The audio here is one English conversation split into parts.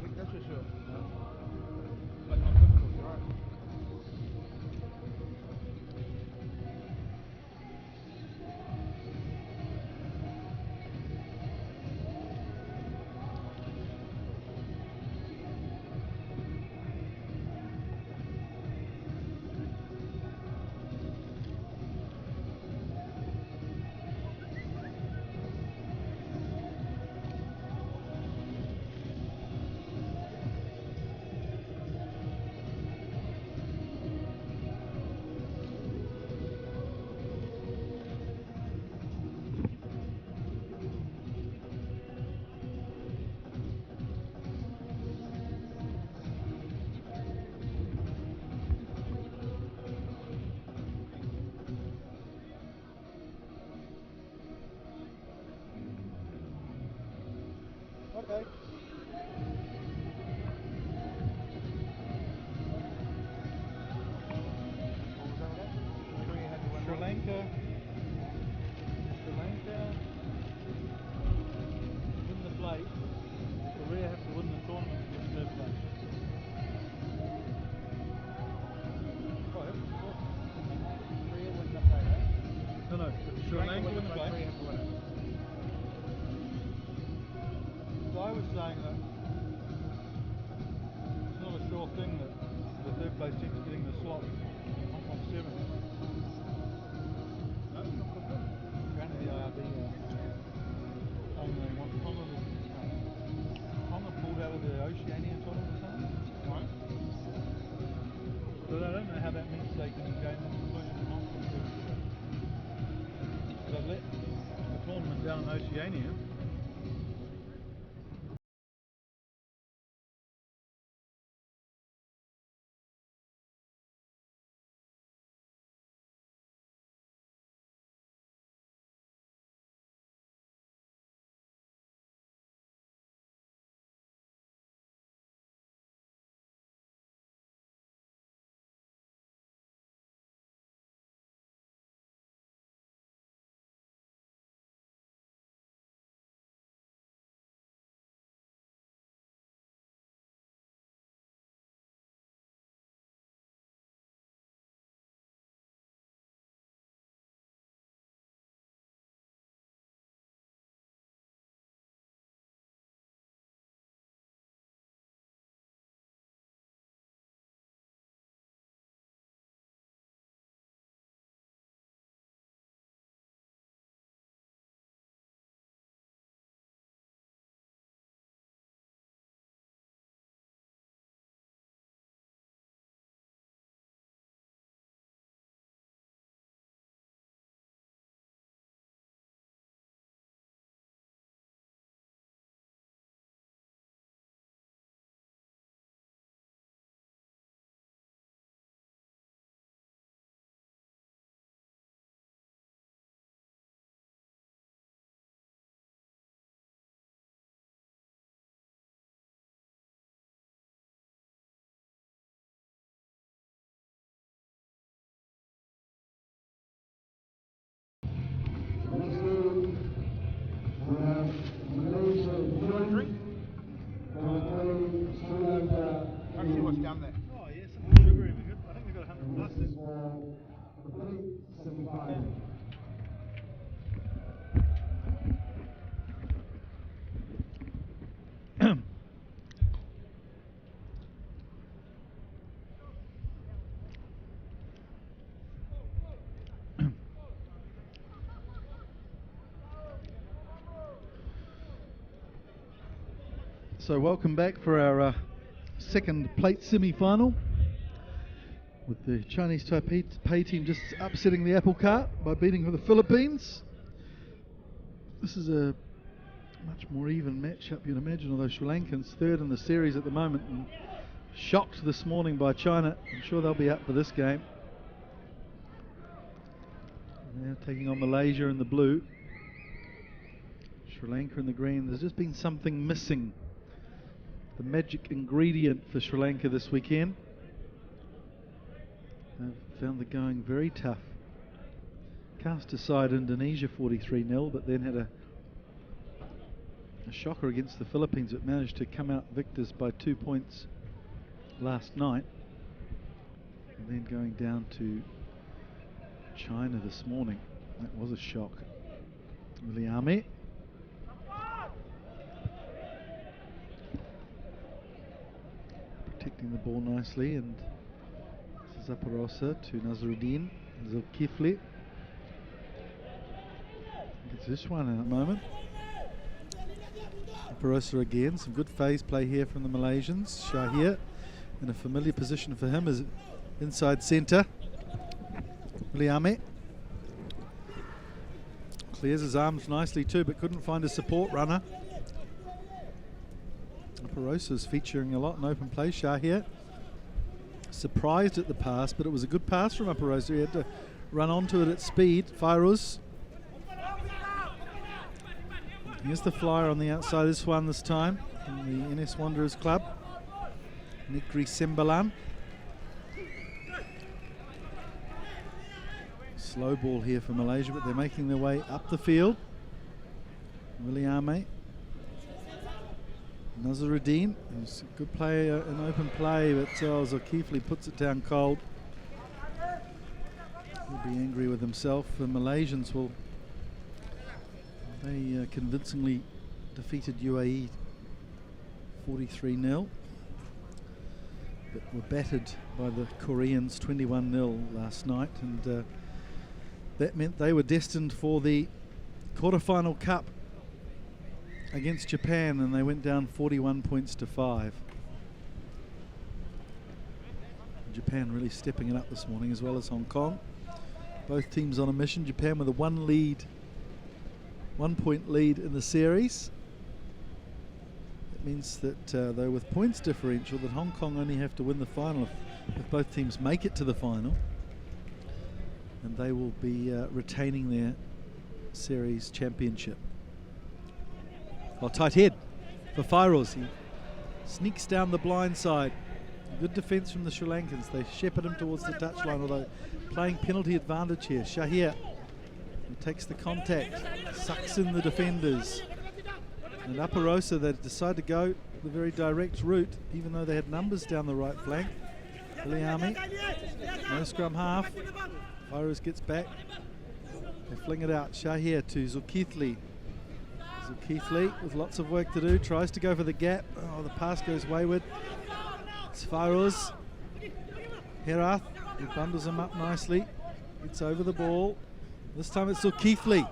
quick, that's for sure. But not difficult, you're right. Okay. Sri Lanka win the plate. Korea have to win the tournament to get third place. Korea wins the plate, eh? No, Sri Lanka win the plate. Korea have to win it. So I was saying that it's not a sure thing that the third place team's getting the slot in Hong Kong 7. No, not confirmed. Apparently the IRB saying they want Tonga to Tonga pulled out of the Oceania tournament or something. Right. But I don't know how that means they can gain inclusion in Hong Kong 7. They've let the tournament down in Oceania. Malaysia drink. Trying to see what's down there. Oh yeah, something sugary would be good. I think they've got 100 plus then. So welcome back for our second plate semi-final, with the Chinese Taipei team just upsetting the apple cart by beating the Philippines. This is a much more even matchup, you'd imagine, although Sri Lankans third in the series at the moment and shocked this morning by China. I'm sure they'll be up for this game. Now taking on Malaysia in the blue, Sri Lanka in the green. There's just been something missing, the magic ingredient for Sri Lanka this weekend. They've found the going very tough. Cast aside Indonesia 43-0, but then had a a shocker against the Philippines, but managed to come out victors by 2 points last night. And then going down to China this morning. That was a shock. Williame. Protecting the ball nicely, and this is Aparosa to Nazruddin. Zulkifli gets this one in a moment. Aparosa again, some good phase play here from the Malaysians. Shahir in a familiar position for him as inside centre. Williame clears his arms nicely too, but couldn't find a support runner. Aparosa's featuring a lot in open play. Shahir surprised at the pass, but it was a good pass from Aparosa. He had to run onto it at speed. Fairuz. Here's the flyer on the outside, this one this time, from the NS Wanderers Club. Nikri Sembalan. Slow ball here for Malaysia, but they're making their way up the field. Williame. Nazruddin, who's a good player in open play, but Zulkifli puts it down cold. He'll be angry with himself. The Malaysians will. They convincingly defeated UAE 43-0, but were battered by the Koreans 21-0 last night, and that meant they were destined for the quarterfinal cup against Japan, and they went down 41 points to 5. Japan really stepping it up this morning, as well as Hong Kong. Both teams on a mission. Japan with a 1 point lead in the series. That means that though with points differential, that Hong Kong only have to win the final if both teams make it to the final, and they will be retaining their series championship. Well, tight head for Fairuz. He sneaks down the blind side. Good defence from the Sri Lankans. They shepherd him towards the touchline, although playing penalty advantage here. Shahir, he takes the contact, sucks in the defenders. And Aparosa, they decide to go the very direct route, even though they had numbers down the right flank. Williame, no scrum half. Fairuz gets back. They fling it out. Shahir to Zulkifli. Zulkifli with lots of work to do, tries to go for the gap. Oh, the pass goes wayward. It's Fairuz. Herath, he bundles him up nicely. Gets over the ball. This time it's Zulkifli,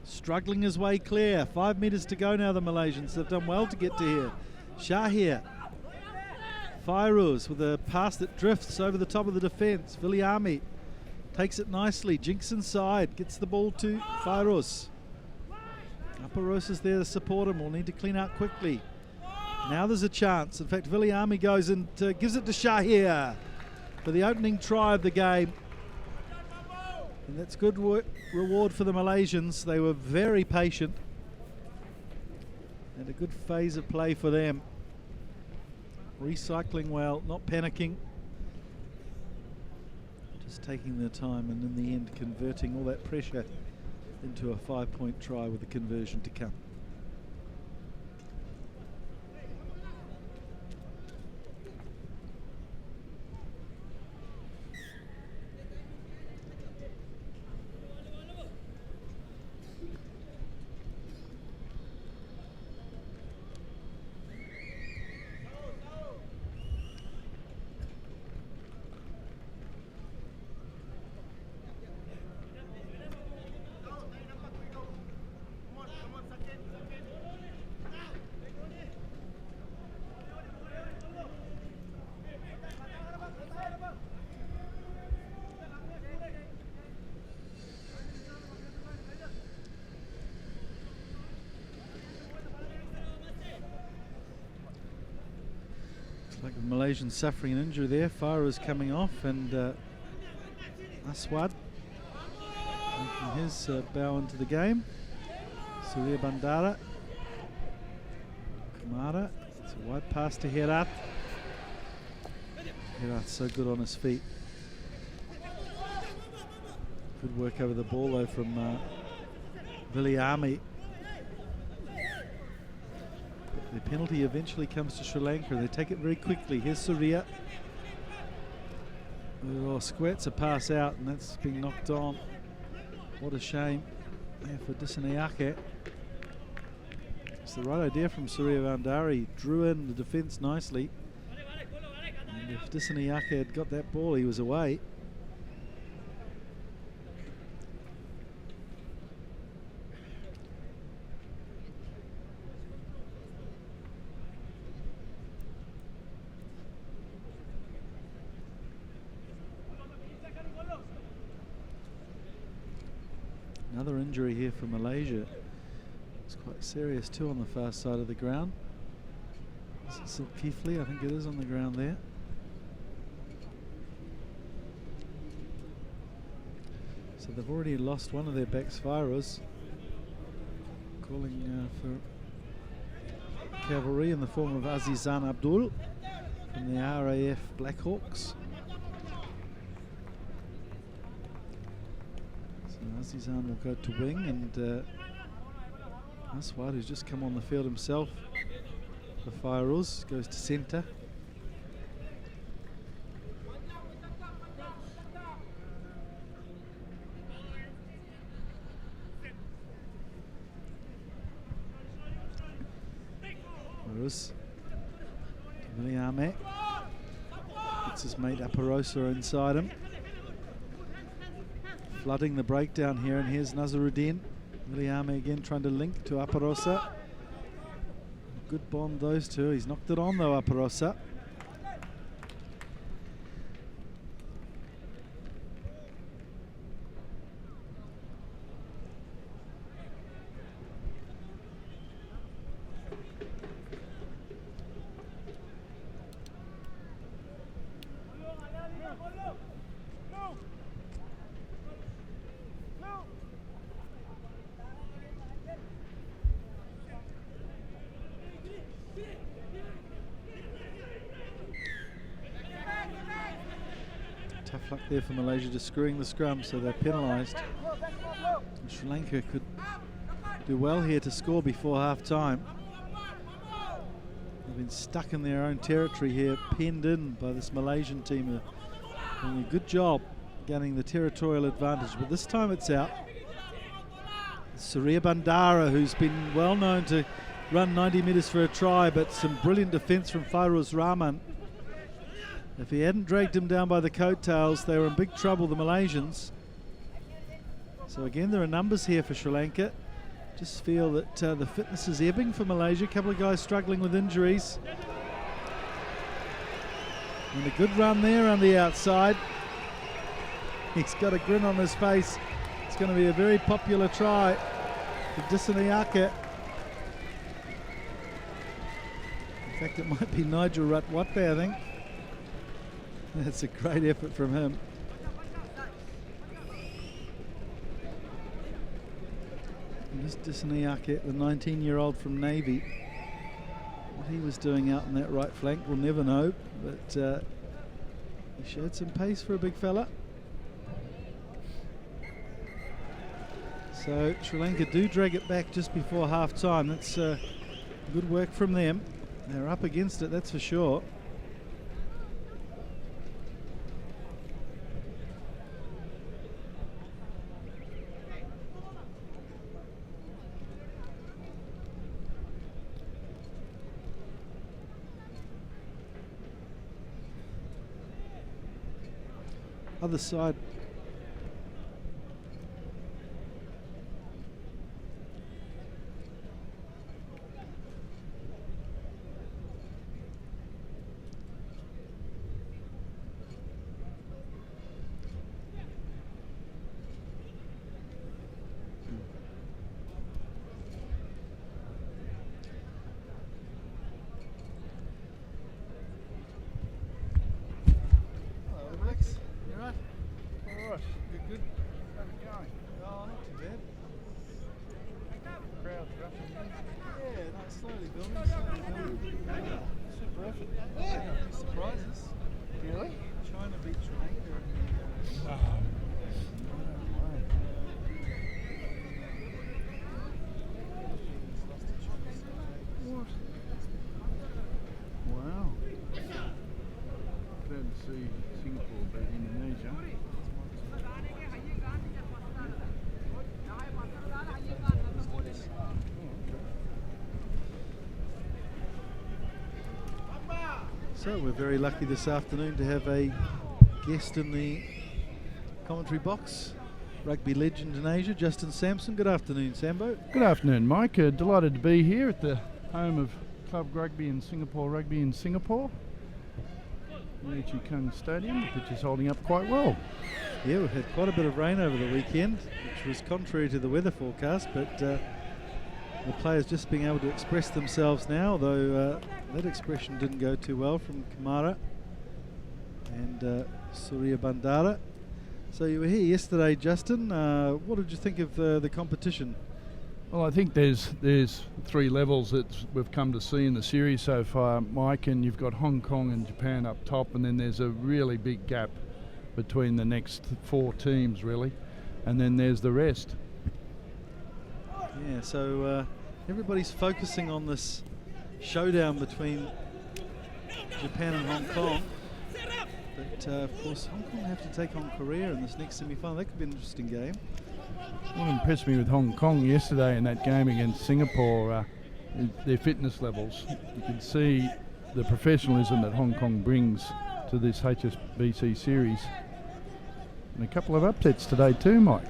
struggling his way clear. 5 metres to go now, the Malaysians. They've done well to get to here. Shahir. Fairuz with a pass that drifts over the top of the defence. Williame takes it nicely, jinks inside, gets the ball to Fairuz. Aparosa's there to support him. We'll need to clean out quickly. Now there's a chance. In fact, Williame goes and gives it to Shahir for the opening try of the game. And that's good reward for the Malaysians. They were very patient. And a good phase of play for them. Recycling well, not panicking. Just taking their time, and in the end converting all that pressure into a 5-point try with the conversion to come. Like the Malaysians suffering an injury there. Fairuz coming off, and Aswad making his bow into the game. Surya Bandara. Kamara. It's a wide pass to Herath. Herath's so good on his feet. Good work over the ball though from Williame. The penalty eventually comes to Sri Lanka. They take it very quickly. Here's Surya. Oh, squirts a pass out, and that's being knocked on. What a shame there for Dissanayake. It's the right idea from Surya Vandari. Drew in the defence nicely. And if Dissanayake had got that ball, he was away. Another injury here for Malaysia. It's quite serious too on the far side of the ground. Is it Zulkifli? I think it is on the ground there. So they've already lost one of their backs, Virus. Calling for cavalry in the form of Azizan Abdul from the RAF Blackhawks. Azizan will go to wing, and Aswad, who's just come on the field himself for Fairuz, goes to centre. Fairuz to Miliame. Gets his mate Aparosa inside him. Flooding the breakdown here, and here's Nazaruddin. Miliame again trying to link to Aparosa. Good bond those two. He's knocked it on though, Aparosa. Tough luck there for Malaysia, just screwing the scrum, so they're penalised. Sri Lanka could do well here to score before half time. They've been stuck in their own territory here, penned in by this Malaysian team. Doing a good job gaining the territorial advantage, but this time it's out. Surya Bandara, who's been well known to run 90 metres for a try, but some brilliant defence from Fairuz Rahman. If he hadn't dragged him down by the coattails, they were in big trouble, the Malaysians. So again, there are numbers here for Sri Lanka. Just feel that the fitness is ebbing for Malaysia. A couple of guys struggling with injuries. And a good run there on the outside. He's got a grin on his face. It's going to be a very popular try for Dissanayake. In fact, it might be Nigel Ratwatbe, I think. That's a great effort from him. And this Dissanayake, the 19-year-old from Navy, what he was doing out on that right flank, we'll never know, but he showed some pace for a big fella. So Sri Lanka do drag it back just before half-time. That's good work from them. They're up against it, that's for sure. Other side. So we're very lucky this afternoon to have a guest in the commentary box. Rugby legend in Asia, Justin Sampson. Good afternoon, Sambo. Good afternoon, Mike. Delighted to be here at the home of Club Rugby in Singapore, Rugby in Singapore. Yio Chu Kang Stadium. The pitch is holding up quite well. Yeah, we've had quite a bit of rain over the weekend, which was contrary to the weather forecast, but the players just being able to express themselves now, although that expression didn't go too well from Kamara and Surya Bandara. So you were here yesterday, Justin. What did you think of the competition? Well, I think there's three levels that we've come to see in the series so far, Mike, and you've got Hong Kong and Japan up top, and then there's a really big gap between the next four teams, really, and then there's the rest. Yeah, so everybody's focusing on this showdown between Japan and Hong Kong. But of course, Hong Kong have to take on Korea in this next semi-final. That could be an interesting game. What impressed me with Hong Kong yesterday in that game against Singapore, their fitness levels. You can see the professionalism that Hong Kong brings to this HSBC series. And a couple of upsets today too, Mike.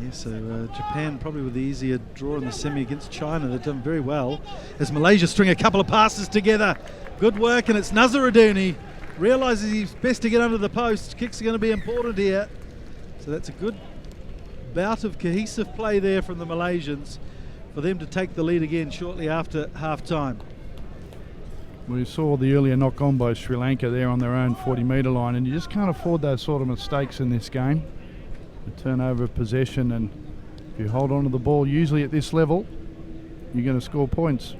Yeah, so Japan probably with the easier draw in the semi against China. They've done very well. As Malaysia string a couple of passes together. Good work, and it's Nazaruddin. He realises he's best to get under the post. Kicks are going to be important here. So that's a good bout of cohesive play there from the Malaysians for them to take the lead again shortly after half-time. We saw the earlier knock on by Sri Lanka there on their own 40-metre line, and you just can't afford those sort of mistakes in this game. The turnover of possession, and if you hold on to the ball usually at this level, you're going to score points.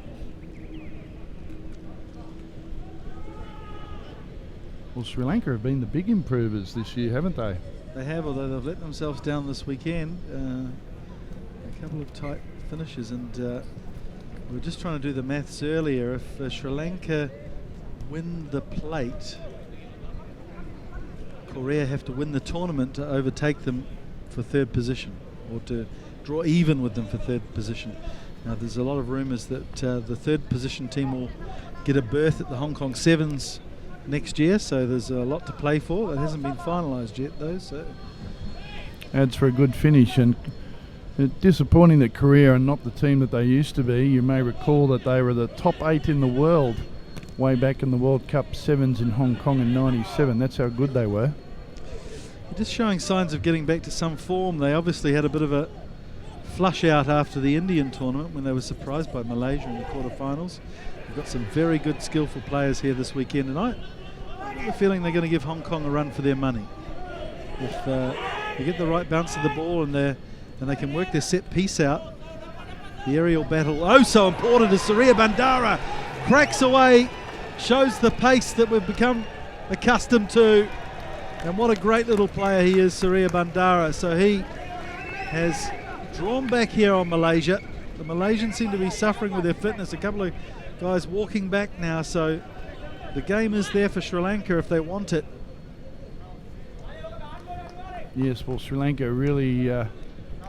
Well, Sri Lanka have been the big improvers this year, haven't they? They have, although they've let themselves down this weekend. A couple of tight finishes, and we were just trying to do the maths earlier. If Sri Lanka win the plate, Korea have to win the tournament to overtake them for third position, or to draw even with them for third position. Now there's a lot of rumours that the third position team will get a berth at the Hong Kong Sevens next year, so there's a lot to play for. That hasn't been finalised yet though, so adds for a good finish. And disappointing that Korea are not the team that they used to be. You may recall that they were the top 8 in the world way back in the World Cup Sevens in Hong Kong in '97. That's how good they were. Just showing signs of getting back to some form. They obviously had a bit of a flush out after the Indian tournament when they were surprised by Malaysia in the quarterfinals. We've got some very good skillful players here this weekend, and I have the feeling they're going to give Hong Kong a run for their money. If they get the right bounce of the ball and they can work their set piece out, the aerial battle, oh so important, as Surya Bandara cracks away, shows the pace that we've become accustomed to, and what a great little player he is, Surya Bandara. So he has drawn back here on Malaysia. The Malaysians seem to be suffering with their fitness. A couple of guys walking back now, so the game is there for Sri Lanka if they want it. Yes, well, Sri Lanka really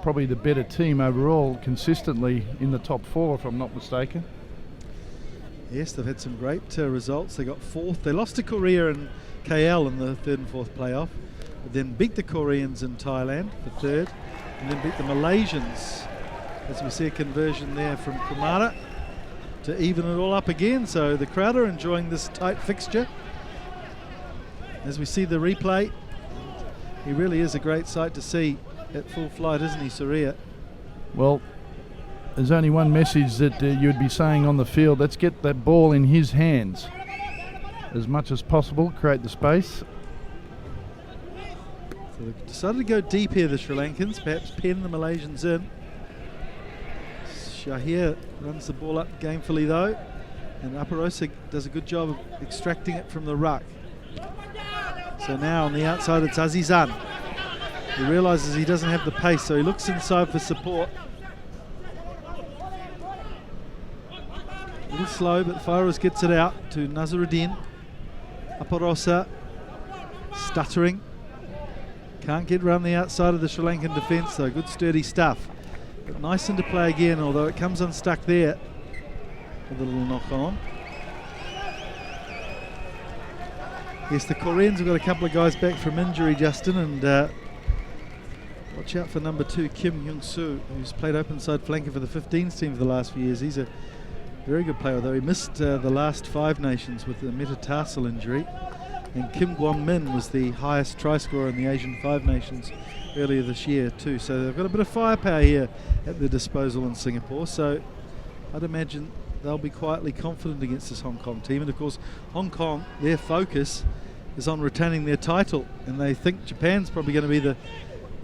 probably the better team overall, consistently in the top 4 if I'm not mistaken. Yes, they've had some great results. They got 4th. They lost to Korea and KL in the 3rd and 4th playoff, but then beat the Koreans in Thailand for 3rd, and then beat the Malaysians, as we see a conversion there from Kumara to even it all up again. So the crowd are enjoying this tight fixture. As we see the replay, he really is a great sight to see at full flight, isn't he, Surya? Well, there's only one message that you'd be saying on the field: let's get that ball in his hands as much as possible, create the space. So they've decided to go deep here, the Sri Lankans, perhaps pen the Malaysians in. Shahir runs the ball up gamefully though, and Aparosa does a good job of extracting it from the ruck. So now on the outside it's Azizan. He realises he doesn't have the pace, so he looks inside for support. A little slow, but Fairuz gets it out to Nazaruddin. Aparosa stuttering. Can't get around the outside of the Sri Lankan defence though. Good sturdy stuff. But nice into play again, although it comes unstuck there with a little knock on. Yes, the Koreans have got a couple of guys back from injury, Justin, and watch out for number 2, Kim Young-soo, who's played open side flanker for the 15s team for the last few years. He's a very good player, though he missed the last 5 Nations with a metatarsal injury. And Kim Gwon-min was the highest try scorer in the Asian 5 Nations earlier this year too. So they've got a bit of firepower here at their disposal in Singapore. So I'd imagine they'll be quietly confident against this Hong Kong team. And of course, Hong Kong, their focus is on retaining their title. And they think Japan's probably going to be the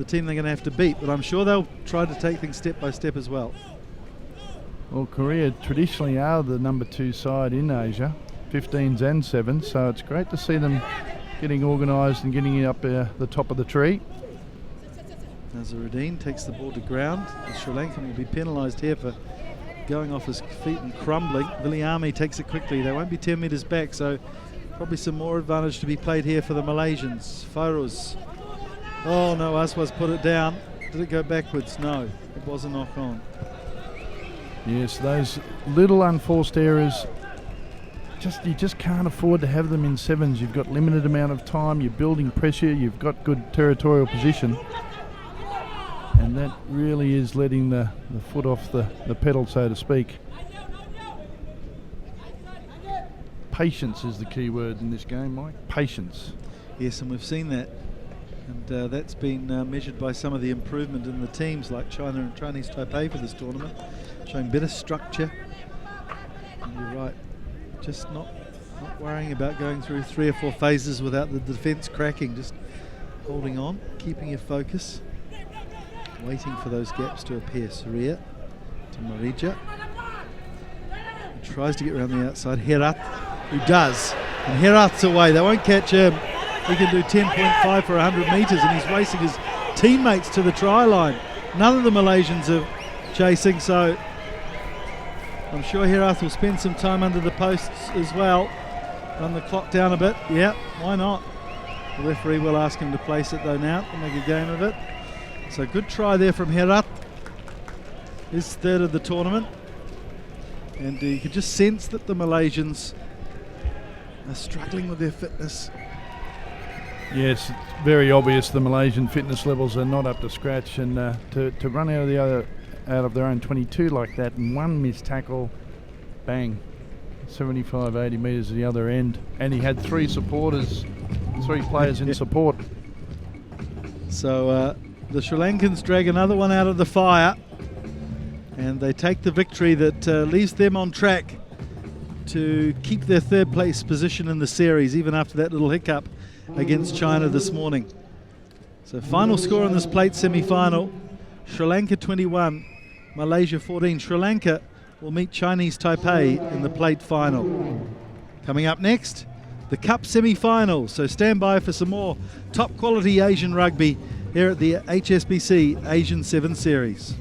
team they're going to have to beat. But I'm sure they'll try to take things step by step as well. Well, Korea traditionally are the number 2 side in Asia, 15s and 7s, so it's great to see them getting organised and getting up the top of the tree. Nazaruddin takes the ball to ground. The Sri Lankan will be penalised here for going off his feet and crumbling. Viliami takes it quickly. They won't be 10 metres back, so probably some more advantage to be played here for the Malaysians. Fairuz. Oh no, Aswas put it down. Did it go backwards? No, it was a knock on. Yes, those little unforced errors, you just can't afford to have them in 7s. You've got limited amount of time, you're building pressure, you've got good territorial position, and that really is letting the foot off the pedal, so to speak. Patience is the key word in this game, Mike. Patience. Yes, and we've seen that. And that's been measured by some of the improvement in the teams like China and Chinese Taipei for this tournament, showing better structure. And you're right, just not worrying about going through 3 or 4 phases without the defence cracking, just holding on, keeping your focus, waiting for those gaps to appear. Surya to Marija. He tries to get around the outside. Herat, who does. And Herat's away, they won't catch him. He can do 10.5 for 100 metres, and he's racing his teammates to the try line. None of the Malaysians are chasing, so I'm sure Herat will spend some time under the posts as well. Run the clock down a bit. Yeah, why not? The referee will ask him to place it though now to make a game of it. So good try there from Herat. His 3rd of the tournament. And you could just sense that the Malaysians are struggling with their fitness. Yes, it's very obvious the Malaysian fitness levels are not up to scratch, and to run out of their own 22 like that, and one missed tackle, bang, 75, 80 metres at the other end, and he had 3 players in support. So the Sri Lankans drag another one out of the fire, and they take the victory that leaves them on track to keep their 3rd place position in the series, even after that little hiccup against China this morning. So final score in this plate semi-final, Sri Lanka 21, Malaysia 14. Sri Lanka will meet Chinese Taipei in the plate final. Coming up next, the Cup semi-final. So stand by for some more top quality Asian rugby here at the HSBC Asian 7 Series.